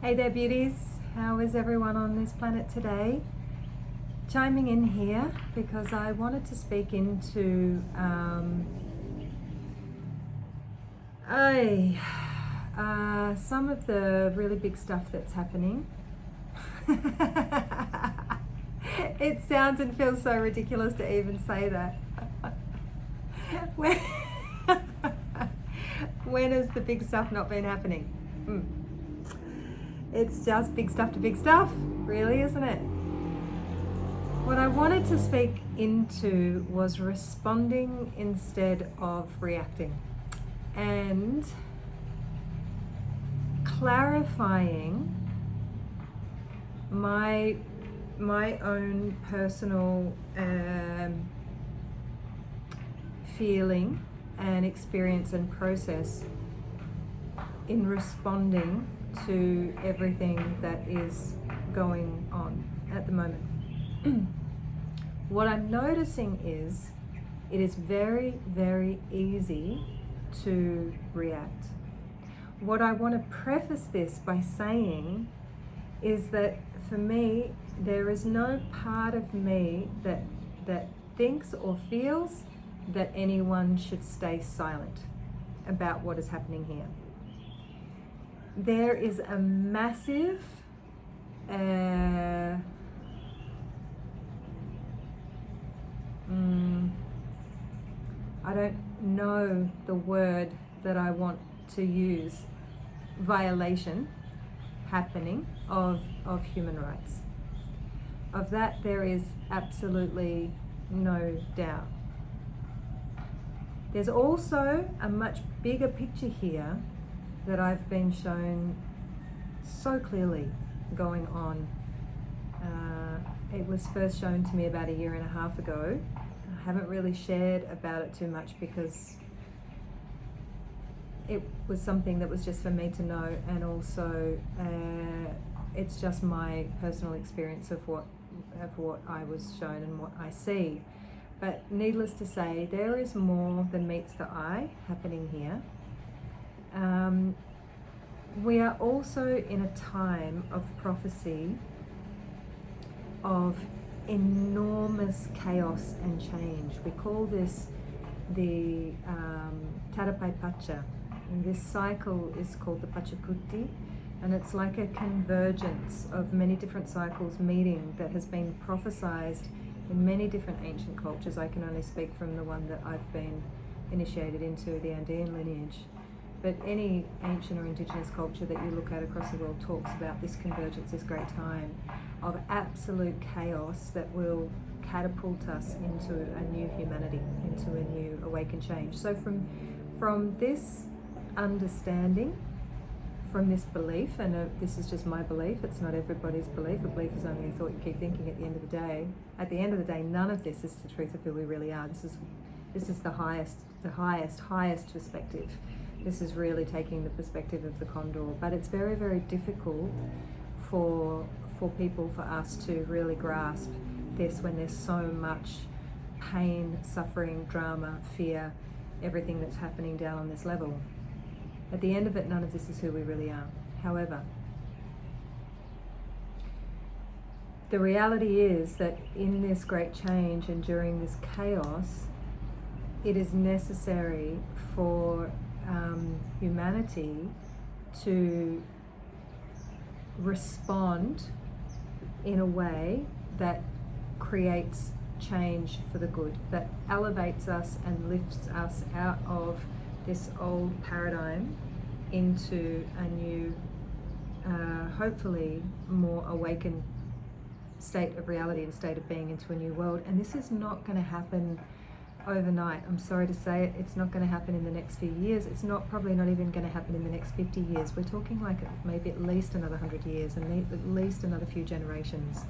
Hey there, beauties. How is everyone on this planet today? Chiming in here because I wanted to speak into some of the really big stuff that's happening. It sounds and feels so ridiculous to even say that. When has the big stuff not been happening? It's just big stuff to big stuff, really, isn't it? What I wanted to speak into was responding instead of reacting, and clarifying my own personal feeling and experience and process in responding to everything that is going on at the moment. What I'm noticing is it is very, very easy to react. What I want to preface this by saying is that for me, there is no part of me that thinks or feels that anyone should stay silent about what is happening here. There is a massive I don't know the word that I want to use, violation happening of human rights. Of that there is absolutely no doubt. There's also a much bigger picture here that I've been shown so clearly going on. It was first shown to me about 1.5 years ago. I haven't really shared about it too much because it was something that was just for me to know, and also it's just my personal experience of what I was shown and what I see. But needless to say, there is more than meets the eye happening here. We are also in a time of prophecy, of enormous chaos and change. We call this the Tarapai Pacha, and this cycle is called the Pachacuti, and it's like a convergence of many different cycles meeting that has been prophesized in many different ancient cultures. I can only speak from the one that I've been initiated into, the Andean lineage. But any ancient or indigenous culture that you look at across the world talks about this convergence, this great time of absolute chaos that will catapult us into a new humanity, into a new awakened change. So from this understanding, from this belief, and this is just my belief, it's not everybody's belief. A belief is only a thought you keep thinking at the end of the day. At the end of the day, none of this is the truth of who we really are. This is the highest perspective. This is really taking the perspective of the condor. But it's very, very difficult for people, for us to really grasp this when there's so much pain, suffering, drama, fear, everything that's happening down on this level. At the end of it, none of this is who we really are. However, the reality is that in this great change and during this chaos, it is necessary for humanity to respond in a way that creates change for the good, that elevates us and lifts us out of this old paradigm into a new, hopefully more awakened state of reality and state of being, into a new world. And this is not going to happen overnight. I'm sorry to say it, it's not going to happen in the next few years. It's probably not even going to happen in the next 50 years. We're talking like maybe at least another 100 years, and at least another few generations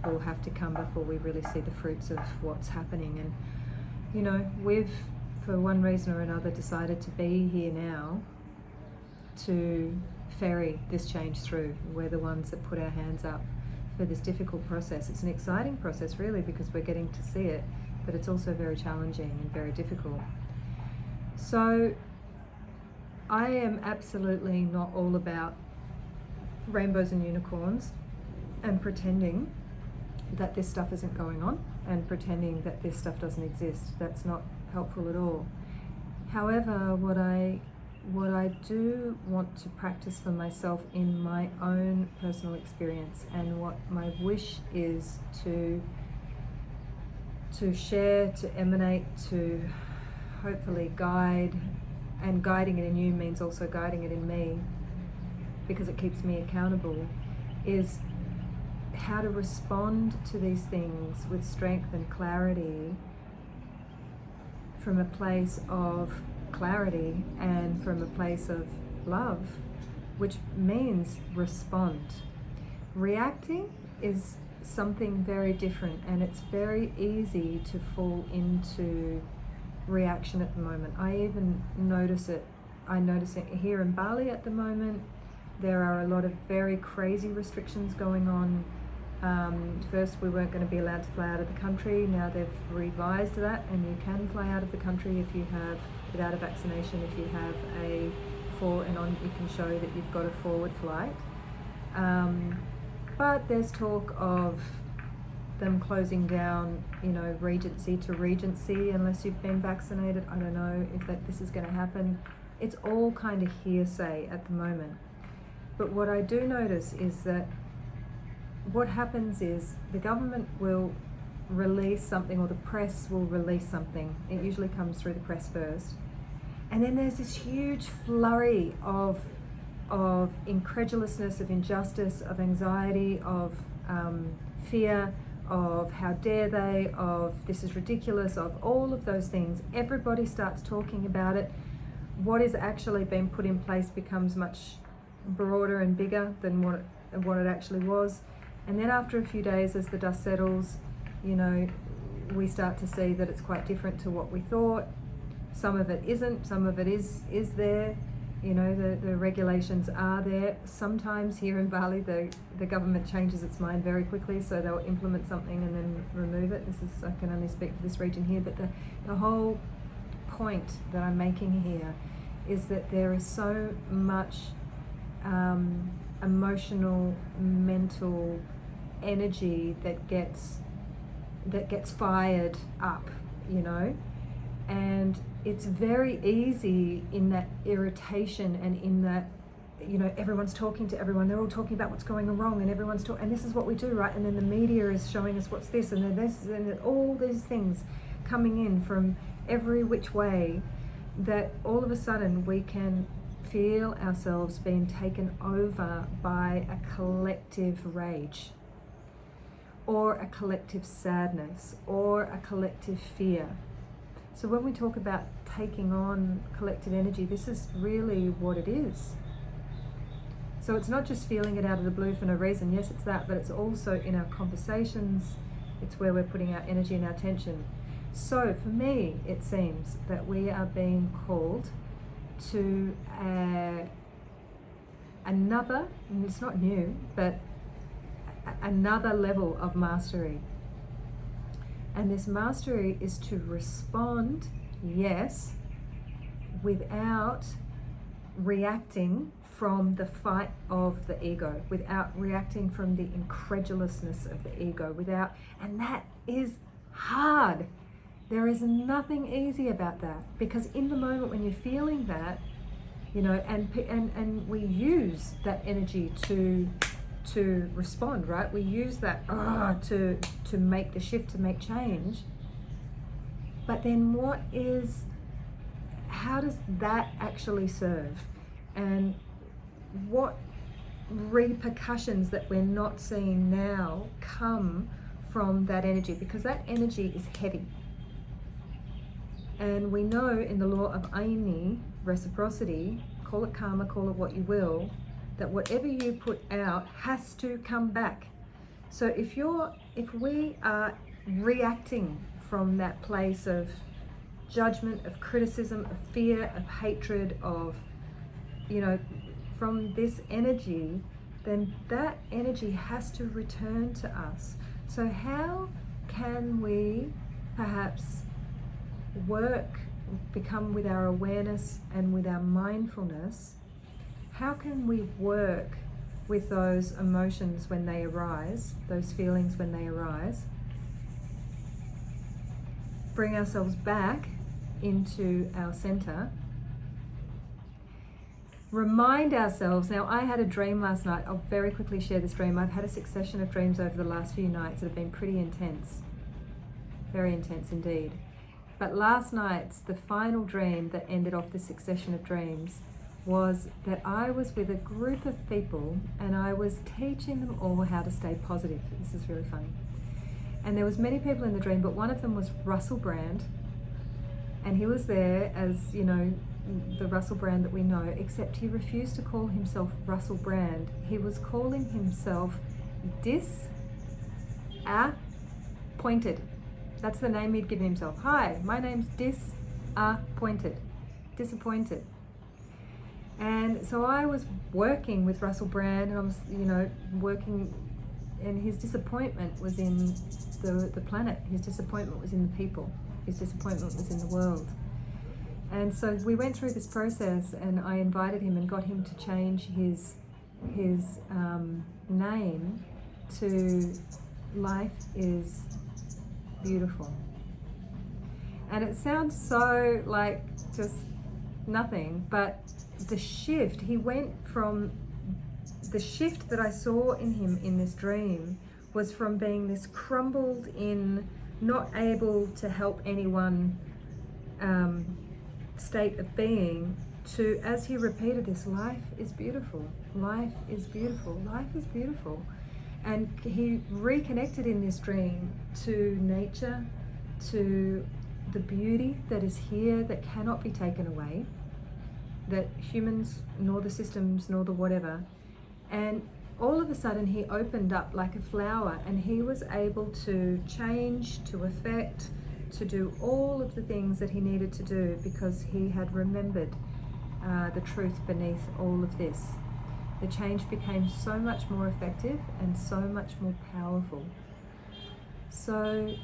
will have to come before we really see the fruits of what's happening. And you know, we've, for one reason or another, decided to be here now to ferry this change through. We're the ones that put our hands up for this difficult process. It's an exciting process, really, because we're getting to see it, but it's also very challenging and very difficult. So I am absolutely not all about rainbows and unicorns and pretending that this stuff isn't going on and pretending that this stuff doesn't exist. That's not helpful at all. However, what I do want to practice for myself in my own personal experience, and what my wish is to share, to emanate, to hopefully guide, and guiding it in you means also guiding it in me, because it keeps me accountable, is how to respond to these things with strength and clarity, from a place of clarity and from a place of love, which means respond. Reacting is something very different, and it's very easy to fall into reaction at the moment. I even notice it. I notice it here in Bali at the moment. There are a lot of very crazy restrictions going on. First, we weren't going to be allowed to fly out of the country. Now they've revised that, and you can fly out of the country if you have, without a vaccination, if you have you can show that you've got a forward flight. But there's talk of them closing down, Regency to Regency unless you've been vaccinated. I don't know if this is going to happen. It's all kind of hearsay at the moment. But what I do notice is that what happens is the government will release something, or the press will release something. It usually comes through the press first. And then there's this huge flurry of incredulousness, of injustice, of anxiety, of fear, of how dare they, of this is ridiculous, of all of those things. Everybody starts talking about it. What is actually being put in place becomes much broader and bigger than what it actually was. And then after a few days, as the dust settles, we start to see that it's quite different to what we thought. Some of it isn't, some of it is there. The regulations are there. Sometimes here in Bali, the government changes its mind very quickly, so they'll implement something and then remove it. I can only speak for this region here, but the whole point that I'm making here is that there is so much emotional, mental energy that gets fired up, and it's very easy in that irritation and in that, everyone's talking to everyone, they're all talking about what's going wrong, and everyone's talking, and this is what we do, right? And then the media is showing us what's this, and then this, and all these things coming in from every which way, that all of a sudden we can feel ourselves being taken over by a collective rage, or a collective sadness, or a collective fear. So when we talk about taking on collective energy, this is really what it is. So it's not just feeling it out of the blue for no reason. Yes, it's that, but it's also in our conversations. It's where we're putting our energy and our attention. So for me, it seems that we are being called to another, and it's not new, but another level of mastery. And this mastery is to respond, yes, without reacting from the fight of the ego, without reacting from the incredulousness of the ego, and that is hard. There is nothing easy about that, because in the moment when you're feeling that, and we use that energy to respond, right? We use that to make the shift, to make change. But then how does that actually serve? And what repercussions that we're not seeing now come from that energy? Because that energy is heavy. And we know in the law of Aini, reciprocity, call it karma, call it what you will, that whatever you put out has to come back. So if we are reacting from that place of judgment, of criticism, of fear, of hatred, of, from this energy, then that energy has to return to us. So how can we perhaps become with our awareness and with our mindfulness, how can we work with those emotions when they arise, those feelings when they arise. Bring ourselves back into our center. Remind ourselves, now I had a dream last night. I'll very quickly share this dream. I've had a succession of dreams over the last few nights that have been pretty intense. Very intense indeed. But last night's, the final dream that ended off the succession of dreams was that I was with a group of people and I was teaching them all how to stay positive. This is really funny. And there was many people in the dream, but one of them was Russell Brand. And he was there as, you know, the Russell Brand that we know, except he refused to call himself Russell Brand. He was calling himself Disappointed. That's the name he'd given himself. Hi, my name's Disappointed. Disappointed. And so I was working with Russell Brand, and I was, you know, working, and his disappointment was in the planet. His disappointment was in the people. His disappointment was in the world. And so we went through this process, and I invited him and got him to change his name to Life is Beautiful. And it sounds so like just nothing, but the shift, he went from, the shift that I saw in him in this dream was from being this crumbled in, not able to help anyone state of being, to, as he repeated this, life is beautiful, life is beautiful, life is beautiful. And he reconnected in this dream to nature, to the beauty that is here that cannot be taken away, that humans nor the systems nor the whatever. And all of a sudden he opened up like a flower, and he was able to change, to affect, to do all of the things that he needed to do because he had remembered the truth beneath all of this. The change became so much more effective and so much more powerful. So,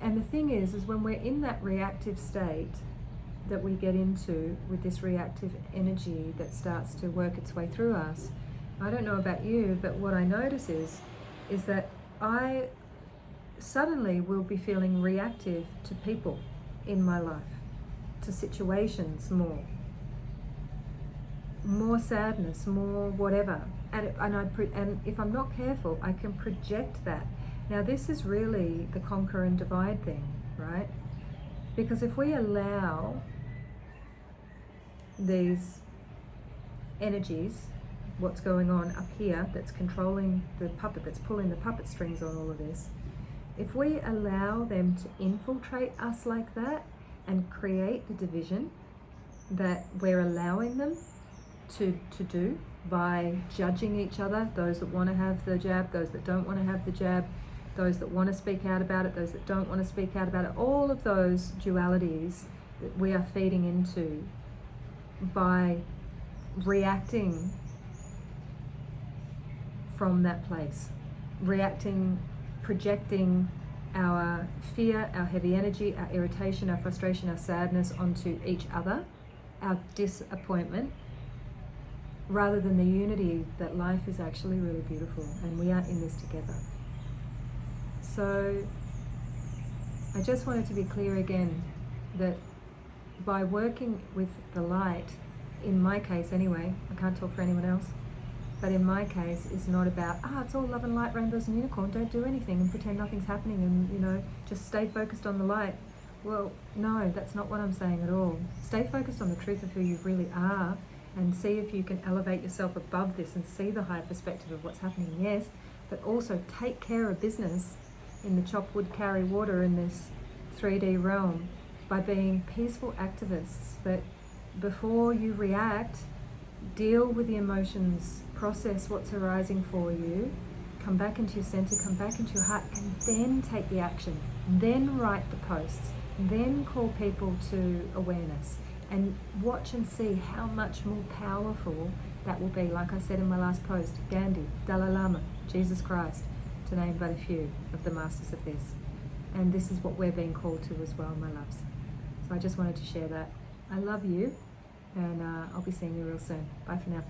and the thing is when we're in that reactive state that we get into with this reactive energy that starts to work its way through us, I don't know about you, but what I notice is that I suddenly will be feeling reactive to people in my life, to situations more sadness, more whatever, and if I'm not careful, I can project that. Now this is really the conquer and divide thing, right? Because if we allow these energies, what's going on up here that's controlling the puppet, that's pulling the puppet strings on all of this, if we allow them to infiltrate us like that and create the division that we're allowing them to do by judging each other, those that want to have the jab, those that don't want to have the jab, those that want to speak out about it, those that don't want to speak out about it, all of those dualities that we are feeding into by reacting from that place, reacting, projecting our fear, our heavy energy, our irritation, our frustration, our sadness onto each other, our disappointment, rather than the unity that life is actually really beautiful and we are in this together. So I just wanted to be clear again that by working with the light, in my case anyway, I can't talk for anyone else, but in my case it's not about, it's all love and light, rainbows and unicorn, don't do anything and pretend nothing's happening and, you know, just stay focused on the light. Well, no, that's not what I'm saying at all. Stay focused on the truth of who you really are and see if you can elevate yourself above this and see the higher perspective of what's happening, yes, but also take care of business in the chop wood, carry water in this 3D realm by being peaceful activists that before you react, deal with the emotions, process what's arising for you, come back into your center, come back into your heart, and then take the action, then write the posts, then call people to awareness, and watch and see how much more powerful that will be. Like I said in my last post, Gandhi, Dalai Lama, Jesus Christ, to name but a few of the masters of this. And this is what we're being called to as well, my loves. So I just wanted to share that. I love you, and I'll be seeing you real soon. Bye for now.